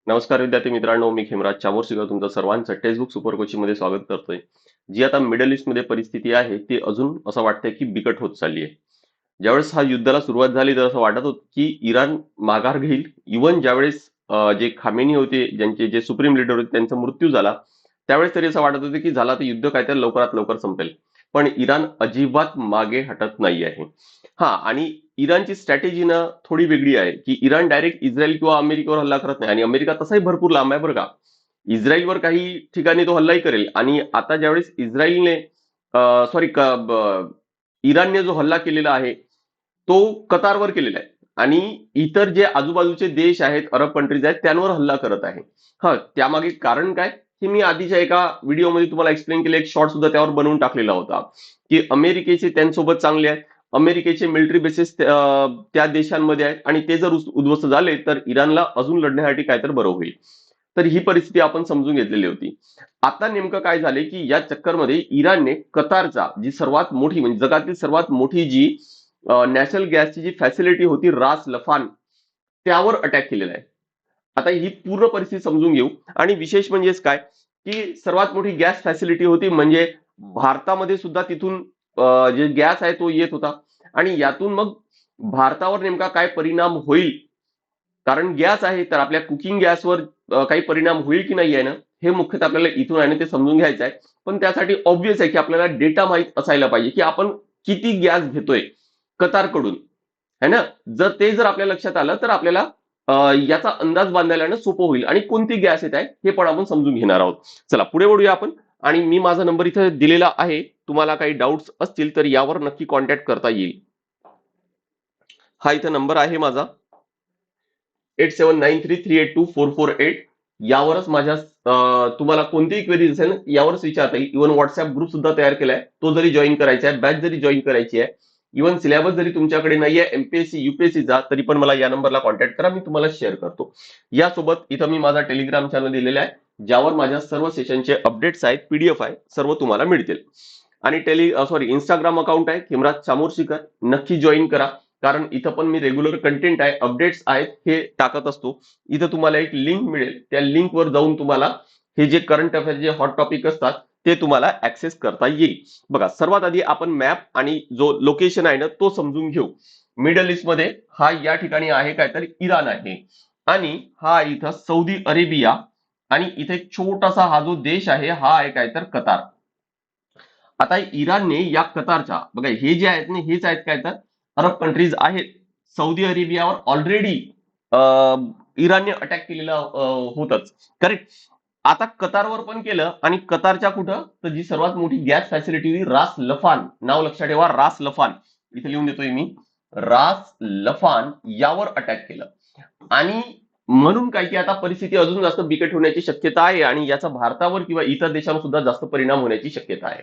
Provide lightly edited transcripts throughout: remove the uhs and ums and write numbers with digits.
नमस्कार विद्यार्थी मित्रांनो, मी खिमराज चामोरसीकर तुमचं सर्वांचं टेक्स्टबुक सुपर कोचिंग मध्ये स्वागत करतोय. जी आता मिडल ईस्ट मध्ये परिस्थिती आहे ती अजून असं वाटतंय की बिकट होत चालली आहे. ज्यावेळेस हा युद्धाला सुरुवात झाली तर असं वाटत होतं की इराण माघार घेईल. इव्हन ज्यावेळेस जे खामेनी होते, ज्यांचे जे सुप्रीम लीडर होते, त्यांचा मृत्यू झाला, त्यावेळेस तरी असं वाटत होतं की झाला तर युद्ध काय तर लवकरात लवकर संपेल. पण इराण अजिबात मागे हटत नाही आहे. हा, आणि इराणची स्ट्रॅटेजी ना थोडी वेगळी आहे की इराण डायरेक्ट इस्रायल किंवा अमेरिकेवर हल्ला करत नाही, आणि अमेरिका तसाही भरपूर लांब आहे बरं का. इस्रायलवर काही ठिकाणी तो हल्लाही करेल, आणि आता ज्यावेळेस इस्रायलने सॉरी इराणने जो हल्ला केलेला आहे तो कतारवर केलेला आहे, आणि इतर जे आजूबाजूचे देश आहेत, अरब कंट्रीज आहेत, त्यांवर हल्ला करत आहे. हा, त्यामागे कारण काय हे मी आधीच्या एका व्हिडिओमध्ये तुम्हाला एक्सप्लेन केलं, एक शॉर्ट सुद्धा त्यावर बनवून टाकलेला होता की अमेरिकेचे त्यांच्यासोबत चांगले आहेत, अमेरिकेचे मिलिटरी बेसिस त्या देशांमध्ये आहेत, आणि ते जर उद्ध्वस्त झाले तर इराणला अजून लढण्यासाठी काय तर बरं होईल. तर ही परिस्थिती आपण समजून घेतलेली होती. आता नेमकं काय झाले की या चक्करमध्ये इराणने कतारचा, जी सर्वात मोठी म्हणजे जगातील सर्वात मोठी जी नॅशनल गॅसची जी फॅसिलिटी होती रास लफान, त्यावर अटॅक केलेला आहे. आता ही पूर्ण परिस्थिती समजून घेऊ. आणि विशेष म्हणजेच काय की सर्वात मोठी गॅस फॅसिलिटी होती, म्हणजे भारतामध्ये सुद्धा तिथून जे गॅस आहे तो येत होता. आणि यातून मग भारतावर नेमका काय परिणाम होईल, कारण गॅस आहे तर आपल्या कुकिंग गॅसवर काही परिणाम होईल की नाही आहे ना, हे मुख्यतः आपल्याला इथून आहे ना ते समजून घ्यायचं आहे. पण त्यासाठी ऑब्व्हियस आहे की आपल्याला डेटा माहित असायला पाहिजे की आपण किती गॅस घेतोय कतारकडून, है ना. जर आपल्या लक्षात आलं तर आपल्याला याचा अंदाज बांधायला ना सोपं होईल, आणि कोणती गॅस येत आहे हे पण आपण समजून घेणार आहोत. चला पुढे वळूया आपण. आणि मी माझा नंबर इथे दिलेला आहे, तुम्हाला काही डाऊट्स असतील तर यावर नक्की कॉन्टॅक्ट करता येईल. हा इथं नंबर आहे माझा, 8793382448. यावरच माझ्या तुम्हाला कोणतीही क्वेरी असेल यावरच विचारता येईल. इव्हन व्हॉट्सअप ग्रुप सुद्धा तयार केलाय, तो जरी जॉईन करायचा आहे, बॅच जरी जॉईन करायची आहे, इव्हन सिलेबस जरी तुमच्याकडे नाहीये एमपीएससी युपीएससीचा, तरी पण मला या नंबरला कॉन्टॅक्ट करा, मी तुम्हाला शेअर करतो. यासोबत इथं मी माझा टेलिग्राम चॅनल दिलेला आहे, ज्यावर माझ्या सर्व सेशनचे अपडेट्स आहेत, पीडीएफ आहे, सर्व तुम्हाला मिळतील. आणि इंस्टाग्राम अकाउंट आहे खिमराज चामोरशीकर, नक्की जॉईन करा. कारण इथं पण मी रेग्युलर कंटेंट आहे, अपडेट्स आहेत, हे टाकत असतो. इथं तुम्हाला एक लिंक मिळेल, त्या लिंकवर जाऊन तुम्हाला हे जे करंट अफेअर जे हॉट टॉपिक असतात ते तुम्हाला ऍक्सेस करता येईल. बघा, सर्वात आधी आपण मॅप आणि जो लोकेशन आहे ना तो समजून घेऊ. मिडल ईस्ट मध्ये हा या ठिकाणी आहे काय तर इराण आहे, आणि हा इथं सौदी अरेबिया, आणि इथे छोटासा हा जो देश आहे हा आहे काय तर कतार. आता इराणने या कतारच्या, बघा हे जे आहेत ना हेच आहेत काय तर अरब कंट्रीज आहेत. सौदी अरेबियावर ऑलरेडी इराणने अटॅक केलेला होतच, करेक्ट. आता कतारवर पण केलं, आणि कतारच्या कुठं तर जी सर्वात मोठी गॅस फॅसिलिटी होती रास लफान, नाव लक्षात ठेवा, रास लफान, इथे लिहून देतोय मी, रास लफान यावर अटॅक केलं. आणि म्हणून काय की आता परिस्थिती अजून जास्त बिकट होण्याची शक्यता आहे, आणि याचा भारतावर किंवा इतर देशांवर सुद्धा जास्त परिणाम होण्याची शक्यता आहे.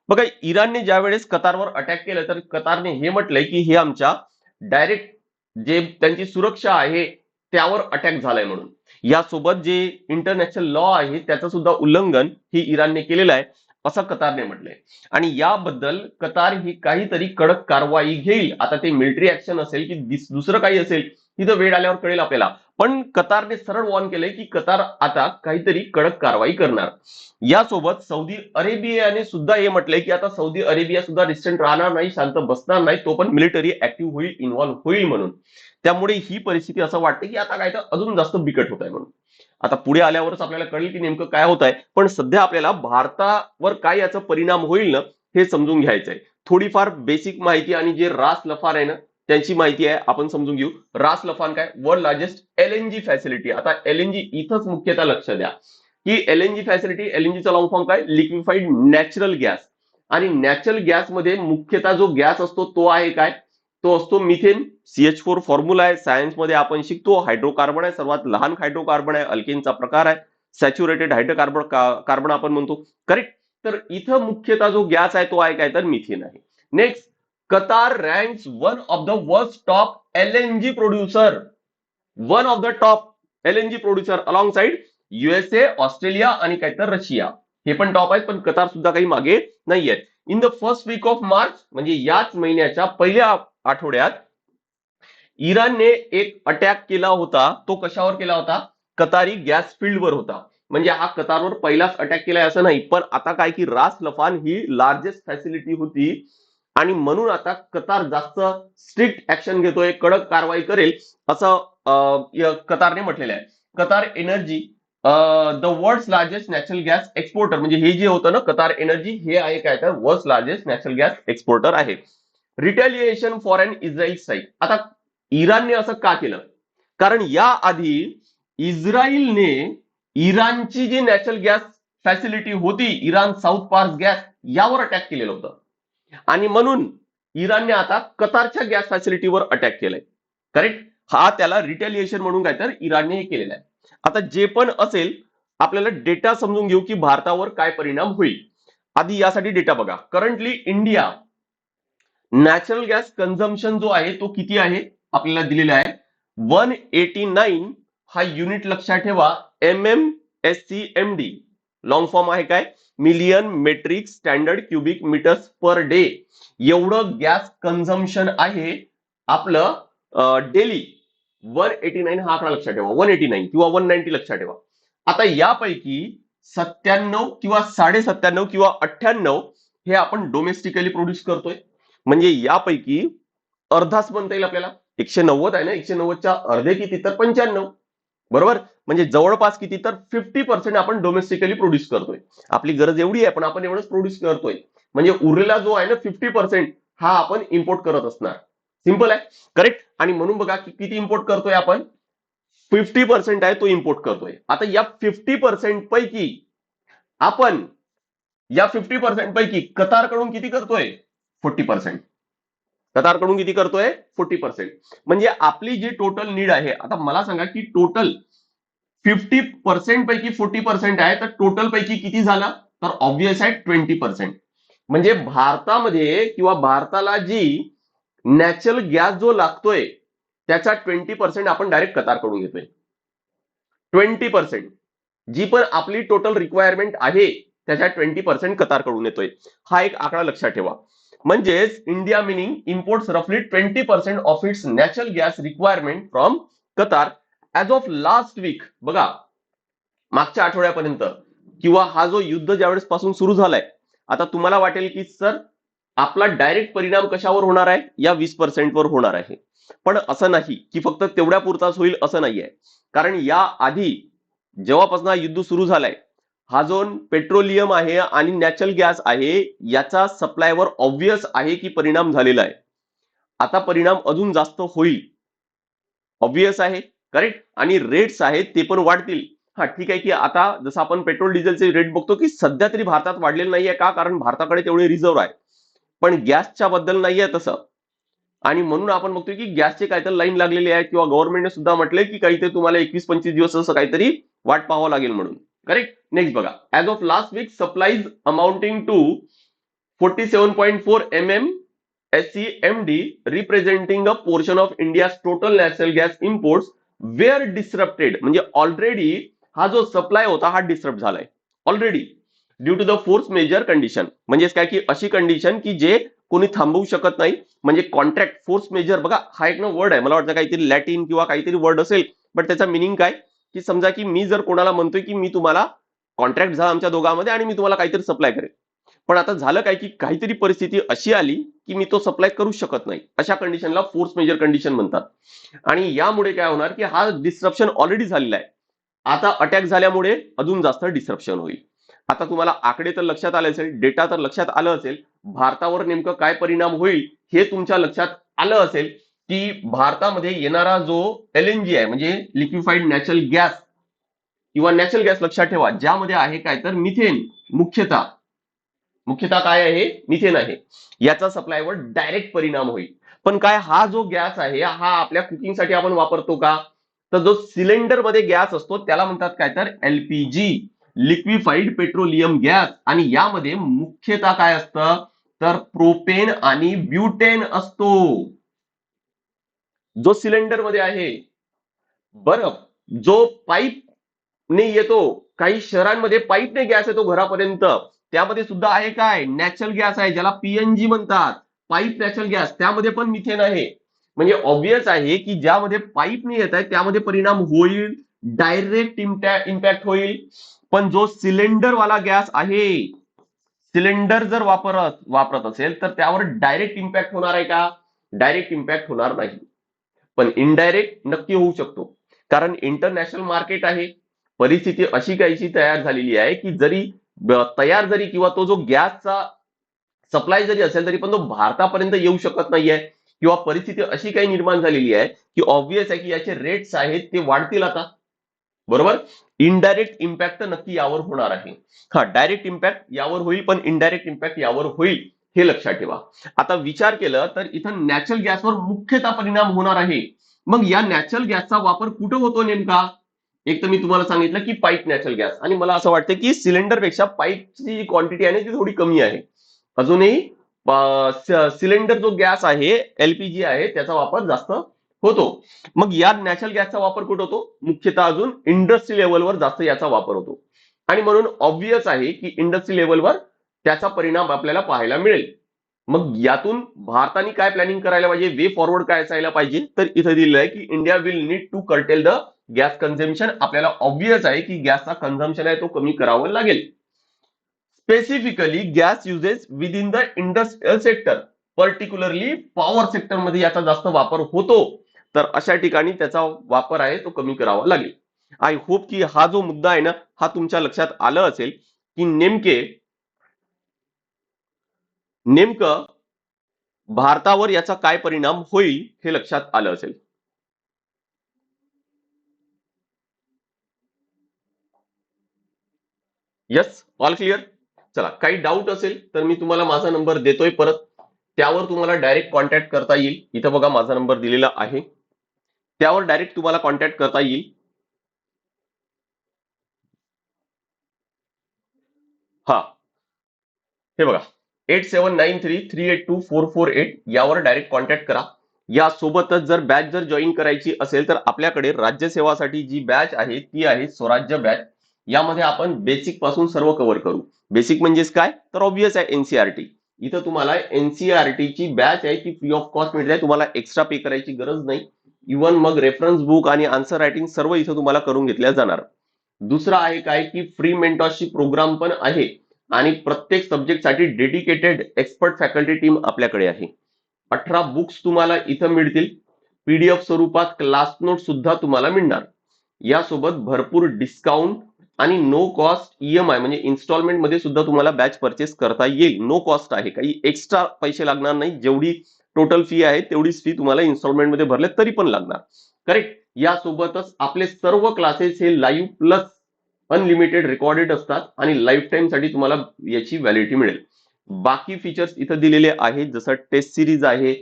बघा, इराणने ज्या वेळेस कतारवर अटॅक केलं तर कतारने हे म्हटलंय की हे आमच्या डायरेक्ट जे त्यांची सुरक्षा आहे त्यावर अटॅक झालाय म्हणून. यासोबत जे इंटरनॅशनल लॉ आहे त्याचं सुद्धा उल्लंघन ही इराणने केलेलं आहे, असं कतारने म्हटलंय. आणि याबद्दल कतार ही काहीतरी कडक कारवाई घेईल. आता ते मिलिटरी ऍक्शन असेल की दुसरं काही असेल, तिथं वेळ आल्यावर कळेल आपल्याला. पण कतारने सरळ वॉर्न केलंय की कतार आता काहीतरी कडक कारवाई करणार. यासोबत सौदी अरेबियाने सुद्धा हे म्हटलंय की आता सौदी अरेबिया सुद्धा रिस्टंट राहणार नाही, शांत बसणार नाही, तो पण मिलिटरी ऍक्टिव्ह होईल, इन्व्हॉल्व्ह होईल म्हणून. त्यामुळे ही परिस्थिती असं वाटते की आता काय तर अजून जास्त बिकट होत आहे म्हणून. आता पुढे आल्यावरच आपल्याला कळेल की नेमकं काय होत आहे. पण सध्या आपल्याला भारतावर काय याचा परिणाम होईल ना हे समजून घ्यायचंय. थोडीफार बेसिक माहिती आणि जे रास लफान आहे ना त्यांची माहिती आहे, आपण समजून घेऊ. रास लफान काय, वर्ल्ड लार्जेस्ट एलएनजी फॅसिलिटी. आता एलएनजी इथंच मुख्यतः लक्ष द्या की एलएनजी फॅसिलिटी, एलएनजीचा लॉंग फॉर्म काय, लिक्विफाईड नॅचरल गॅस. आणि नॅचरल गॅसमध्ये मुख्यतः जो गॅस असतो तो आहे काय, तो असतो मिथेन. CH4 फॉर्म्युला आहे, सायन्समध्ये आपण शिकतो. हायड्रोकार्बन आहे, सर्वात लहान हायड्रोकार्बन आहे, अल्केनचा प्रकार आहे, सॅच्युरेटेड हायड्रोकार्बन कार्बन आपण म्हणतो, करेक्ट. तर इथं मुख्यतः जो गॅस आहे तो आहे काय तर मिथेन आहे. Next, Qatar ranks one of the world top LNG producer, one of the top LNG producer along side USA, Australia आणि काय तर रशिया. हे पण टॉप आहेत, पण कतार सुद्धा काही मागे नाहीयेत. In the first week of March, म्हणजे याच महिन्याच्या पहिल्या आठवड्यात इराणने एक अटॅक केला होता. तो कशावर केला होता, कतारी गॅस फील्डवर होता. म्हणजे हा कतारवर पहिलाच अटॅक केलाय असं नाही, पण आता काय की रास लफान ही लार्जेस्ट फॅसिलिटी होती आणि म्हणून आता कतार जास्त स्ट्रिक्ट ऍक्शन घेतोय, कडक कारवाई करेल असं कतारने म्हटलेलं आहे. Qatar energy the world largest natural gas exporter, म्हणजे हे जे होतं ना कतार एनर्जी, हे आहे काय तर world largest natural gas exporter आहे. Retaliation for an Israel strike. आता इराणने असं का केलं? कारण या आधी इस्रायलने इराणची जी नॅचरल गॅस फॅसिलिटी होती, इराण साऊथ पार्स गॅस, यावर अटॅक केलेलं होतं आणि म्हणून इराणने आता कतारच्या गॅस फॅसिलिटीवर अटॅक केलाय. करेक्ट? हा त्याला रिटेलिएशन म्हणून काय तर इराणने हे केलेलं आहे. आता जे पण असेल आपल्याला डेटा समजून घेऊ की भारतावर काय परिणाम होईल. आधी यासाठी डेटा बघा. Currently India natural gas consumption जो आहे तो किती आहे आपल्याला दिलेला आहे 189 हा युनिट लक्षात ठेवा. MMSCMD लॉंग फॉर्म आहे काय million metric standard cubic metres per day. एवढं गॅस कन्झम्पशन आहे आपलं डेली. 189 हा आकडा लक्षात ठेवा. 189 किंवा 190 लक्षात ठेवा. आता यापैकी 97 किंवा 97.5 किंवा 98 हे आपण डोमेस्टिकली प्रोड्यूस करतोय. म्हणजे यापैकी अर्धाच म्हणता येईल आपल्याला. 190 आहे ना, 190च्या अर्धे किती तर 95. बरोबर? म्हणजे जवळपास किती तर 50% आपण डोमेस्टिकली प्रोड्यूस करतोय. आपली गरज एवढी आहे पण आपण एवढंच प्रोड्यूस करतोय. म्हणजे उरलेला जो आहे ना 50% हा आपण इम्पोर्ट करत असणार. सिंपल आहे. करेक्ट? आणि म्हणून बघा की किती इम्पोर्ट करतोय आपण 50% आहे तो इम्पोर्ट करतोय. आता या 50% पैकी आपण या 50% पैकी कतारकडून किती करतोय 40%. कतारकडून किती करतोय 40%. म्हणजे आपली जी टोटल नीड आहे, आता मला सांगा की टोटल 50% पैकी 40% आहे तर टोटल पैकी किती झाला तर ऑब्विस आहे 20%. म्हणजे भारतामध्ये किंवा भारताला जी नॅचरल गॅस जो लागतोय त्याचा 20% आपण डायरेक्ट कतारकडून घेतोय. 20% जी पण आपली टोटल रिक्वायरमेंट आहे त्याच्या 20% कतारकडून येतोय. हा एक आकडा लक्षात ठेवा. म्हणजेच इंडिया मिनिंग इम्पोर्ट्स रफली 20% of its natural gas requirement from Qatar as of last week. बघा मागच्या आठवड्यापर्यंत किंवा हा जो युद्ध ज्यावेळेस पासून सुरू झालाय, आता तुम्हाला वाटेल की सर आपला डायरेक्ट परिणाम कशावर होणार आहे या 20% वर होणार आहे. पण असं नाही की फक्त तेवढ्या पुरताच होईल असं नाहीये. कारण या आधी जेव्हापासून हा युद्ध सुरू झालाय, हा जो पेट्रोलियम आहे आणि नॅचरल गॅस आहे याचा सप्लायवर ऑब्विस आहे की परिणाम झालेला आहे. आता परिणाम अजून जास्त होईल, ऑब्विस आहे. करेक्ट? आणि रेट्स आहेत ते पण वाढतील. हा ठीक आहे की आता जसं आपण पेट्रोल डिझेलचे रेट बघतो की सध्या तरी भारतात वाढलेलं नाहीये का कारण भारताकडे तेवढे रिझर्व्ह आहे. पण गॅसच्या बद्दल नाहीये तसं. आणि म्हणून आपण बघतोय की गॅसचे काहीतरी लाईन लागलेली आहे किंवा गव्हर्नमेंटने सुद्धा म्हटलंय की काहीतरी तुम्हाला 21-25 दिवस असं काहीतरी वाट पाहावं लागेल म्हणून. करेक्ट? नेक्स्ट बघा. As of last week supplies amounting to 47.4 MMSCMD representing a portion of India's total natural gas imports were disrupted. म्हणजे ऑलरेडी हा जो सप्लाय होता हा डिसरप्ट झालाय already due to the force majeure condition. म्हणजेच काय की अशी कंडिशन की जे कोणी थांबवू शकत नाही. म्हणजे कॉन्ट्रॅक्ट फोर्स मेजर बघा हा एक वर्ड आहे, मला वाटतं काहीतरी लॅटिन किंवा काहीतरी वर्ड असेल. बट त्याचा मिनिंग काय की समजा की मी जर कोणाला म्हणतोय की मी तुम्हाला कॉन्ट्रॅक्ट झाला आमच्या दोघांमध्ये आणि मी तुम्हाला काहीतरी सप्लाय करेन, पण आता झालं काय की काहीतरी परिस्थिती अशी आली की मी तो सप्लाय करू शकत नाही, अशा कंडिशनला फोर्स मेजर कंडिशन म्हणतात. आणि यामुळे काय होणार की हा डिस्ट्रप्शन ऑलरेडी झालेला आहे, आता अटॅक झाल्यामुळे अजून जास्त डिस्ट्रप्शन होईल. आता तुम्हाला आकडे तर लक्षात आले असेल, डेटा तर लक्षात आलं असेल, भारतावर नेमकं काय परिणाम होईल हे तुमच्या लक्षात आलं असेल की भारतामध्ये येणारा जो LNG आहे म्हणजे लिक्विफाईड नॅचरल गॅस किंवा नॅचरल गॅस लक्षात ठेवा ज्यामध्ये आहे काय तर मिथेन. मुख्यतः काय आहे मिथेन आहे. याचा सप्लायवर डायरेक्ट परिणाम होईल. पण काय हा जो गॅस आहे हा आपल्या कुकिंगसाठी आपण वापरतो का तर जो सिलेंडर मध्ये गॅस असतो त्याला म्हणतात काय तर LPG लिक्विफाईड पेट्रोलियम गॅस. आणि यामध्ये मुख्यतः काय असतं तर प्रोपेन आणि ब्युटेन असतो जो सिलेंडर मध्ये आहे. बरं जो पाईपने येतो, काही शहरांमध्ये पाईपने गॅस येतो घरापर्यंत, त्यामध्ये सुद्धा आहे काय नॅचरल गॅस आहे ज्याला PNG म्हणतात, पाईप नॅचरल गॅस, त्यामध्ये पण मिथेन आहे. म्हणजे ऑब्विस आहे की ज्यामध्ये पाईपने येत आहे त्यामध्ये परिणाम होईल डायरेक्ट इम्पॅक्ट होईल. पण जो सिलेंडरवाला गॅस आहे, सिलेंडर जर वापरत असेल तर त्यावर डायरेक्ट इम्पॅक्ट होणार आहे का? डायरेक्ट इम्पॅक्ट होणार नाही. पण इनडायरेक्ट नक्की होऊ शकतो. कारण इंटरनॅशनल मार्केट आहे. परिस्थिती अशी काहीशी तयार झालेली आहे की जरी तयार जरी किंवा तो जो गॅसचा सप्लाय जरी असेल तरी पण तो भारतापर्यंत येऊ शकत नाहीये, किंवा परिस्थिती अशी काही निर्माण झालेली आहे की ऑब्व्हियस आहे की याचे रेट्स आहेत ते वाढतील आता. बरोबर. इनडायरेक्ट इम्पॅक्ट नक्की यावर होणार आहे. हा, डायरेक्ट इम्पॅक्ट यावर होईल पण इनडायरेक्ट इम्पॅक्ट यावर होईल, हे लक्षात ठेवा. आता विचार केलं तर इथं नॅचरल गॅसवर मुख्यतः परिणाम होणार आहे. मग या नॅचरल गॅसचा वापर कुठं होतो नेमका? एक तर मी तुम्हाला सांगितलं की पाईप नॅचरल गॅस, आणि मला असं वाटतं की सिलेंडरपेक्षा पाईपची जी क्वांटिटी आहे ना ती थोडी कमी आहे. अजूनही सिलेंडर जो गॅस आहे, एलपीजी आहे, त्याचा वापर जास्त होतो. मग या नॅचरल गॅसचा वापर कुठं होतो? मुख्यतः अजून इंडस्ट्री लेवलवर जास्त याचा वापर होतो. आणि म्हणून ऑब्व्हियस आहे की इंडस्ट्री लेवलवर त्याचा परिणाम आपल्याला पाहायला मिळेल. मग यातून भारताने काय प्लॅनिंग करायला पाहिजे, वे फॉरवर्ड काय असायला पाहिजे? तर इथं दिलेलं आहे की India will need to curtail the gas consumption. आपल्याला ऑब्व्हियस आहे की गॅसचा कन्झम्पशन आहे तो कमी करावं लागेल. Specifically gas uses within the industrial sector, particularly power sector मध्ये याचा जास्त वापर होतो. तर अशा ठिकाणी त्याचा वापर आहे तो कमी करावा लागेल. आय होप की हा जो मुद्दा आहे ना हा तुमच्या लक्षात आलं असेल की नेमकं भारतावर याचा काय परिणाम होईल हे लक्षात आलं असेल. Yes, all clear. चला, काही डाऊट असेल तर मी तुम्हाला माझा नंबर देतोय परत, त्यावर तुम्हाला डायरेक्ट कॉन्टॅक्ट करता येईल. इथं बघा माझा नंबर दिलेला आहे, त्यावर डायरेक्ट तुम्हाला कॉन्टॅक्ट करता येईल. हा, हे बघा 8793382448 यावर डायरेक्ट कॉन्टॅक्ट करा. यासोबतच जर जॉईन करायची असेल तर आपल्याकडे राज्यसेवासाठी जी बॅच आहे ती आहे स्वराज्य बॅच. यामध्ये आपण बेसिक पासून सर्व कव्हर करू. बेसिक म्हणजेच काय? तर ऑब्व्हियस आहे एनसीआरटी. इथं तुम्हाला एनसीआरटी ची बॅच आहे ती फ्री ऑफ कॉस्ट मिळते, तुम्हाला एक्स्ट्रा पे करायची गरज नाही. इव्हन मग रेफरन्स बुक आणि आन्सर रायटिंग सर्व इथं तुम्हाला करून घेतल्या जाणार. दुसरं आहे काय की फ्री मेंटॉरशिप प्रोग्राम पण आहे, आणि प्रत्येक सब्जेक्टसाठी डेडिकेटेड एक्सपर्ट फॅकल्टी टीम आपल्याकडे आहे. 18 बुक्स तुम्हाला इथं मिळतील. पीडीएफ स्वरूपात क्लास नोट सुद्धा तुम्हाला मिळणार. यासोबत भरपूर डिस्काउंट आणि नो कॉस्ट ईएमआय म्हणजे इन्स्टॉलमेंट मध्ये सुद्धा तुम्हाला बॅच परचेस करता येईल. नो कॉस्ट आहे, काही एक्स्ट्रा पैसे लागणार नाही. जेवढी टोटल फी आहे तेवढीच फी तुम्हाला इन्स्टॉलमेंट मध्ये भरले तरी पण लागणार. करेक्ट. यासोबतच आपले सर्व क्लासेस हे लाईव्ह प्लस अनलिमिटेड रेकॉर्डेड असतात आणि लाईफ टाईम साठी तुम्हाला याची व्हॅलिडिटी मिळेल. बाकी फीचर्स इथं दिलेले आहेत, जसं टेस्ट सिरीज आहे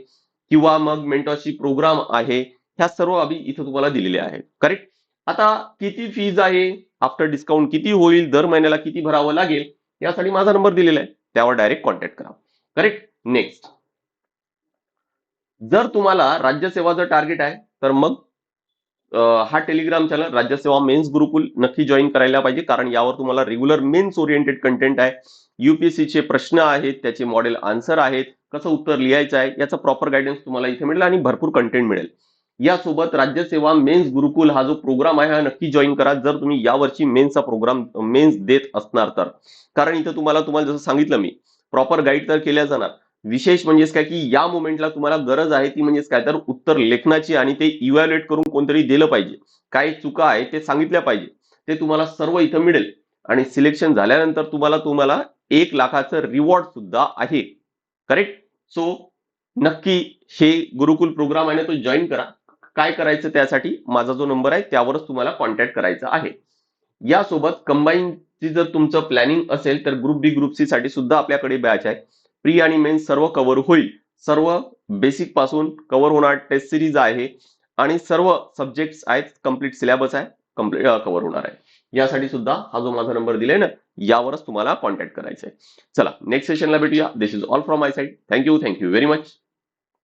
किंवा मग मेंटॉरशिप प्रोग्राम आहे. ह्या सर्व अभि इथं तुम्हाला दिलेले आहेत. करेक्ट. आता किती फीज आहे, आफ्टर डिस्काउंट किती होईल, दर महिन्याला किती भरावं लागेल, यासाठी माझा नंबर दिलेला आहे, त्यावर डायरेक्ट कॉन्टॅक्ट करा. करेक्ट. नेक्स्ट, जर तुम्हाला राज्यसेवाचं टार्गेट आहे तर मग हा टेलिग्राम चॅनल राज्यसेवा मेन्स गुरुकुल नक्की जॉईन करायला पाहिजे, कारण यावर तुम्हाला रेग्युलर मेन्स ओरिएंटेड कंटेंट आहे. यूपीएससीचे प्रश्न आहेत, त्याचे मॉडेल आन्सर आहेत, कसं उत्तर लिहायचं आहे याचा प्रॉपर गायडन्स तुम्हाला इथे मिळेल आणि भरपूर कंटेंट मिळेल. यासोबत राज्यसेवा मेन्स गुरुकुल हा जो प्रोग्राम आहे हा नक्की जॉईन करा, जर तुम्ही यावर्षी मेन्सचा प्रोग्राम मेन्स देत असणार तर. कारण इथं तुम्हाला जसं सांगितलं मी, प्रॉपर गाईड तर केल्या जाणार. विशेष म्हणजेच काय की या मोमेंटला तुम्हाला गरज आहे ती म्हणजेच काय तर उत्तर लेखनाची, आणि ते इव्हॅल्युएट करून कोणतरी दिलं पाहिजे. काय चुका आहे ते सांगितल्या पाहिजे. ते तुम्हाला सर्व इथं मिळेल. आणि सिलेक्शन झाल्यानंतर तुम्हाला 1,00,000चं रिवॉर्ड सुद्धा आहे. करेक्ट. सो नक्की हे गुरुकुल प्रोग्राम आहे ना तो जॉईन करा. काय करायचं त्यासाठी माझा जो नंबर आहे त्यावरच तुम्हाला कॉन्टॅक्ट करायचा आहे. यासोबत कंबाईनची जर तुमचं प्लॅनिंग असेल तर ग्रुप बी ग्रुप सी साठी सुद्धा आपल्याकडे बॅच आहे. प्री आणि मेन्स सर्व कव्हर होईल. सर्व बेसिक पासून कव्हर होणार. टेस्ट सिरीज आहे आणि सर्व सब्जेक्ट्स आहेत, कम्प्लीट सिलेबस आहे, कम्प्लीट कव्हर होणार आहे. यासाठी सुद्धा हा जो माझा नंबर दिलाय ना यावरच तुम्हाला कॉन्टॅक्ट करायचा आहे. चला नेक्स्ट सेशनला भेटूया. This is all from my side. Thank you very much.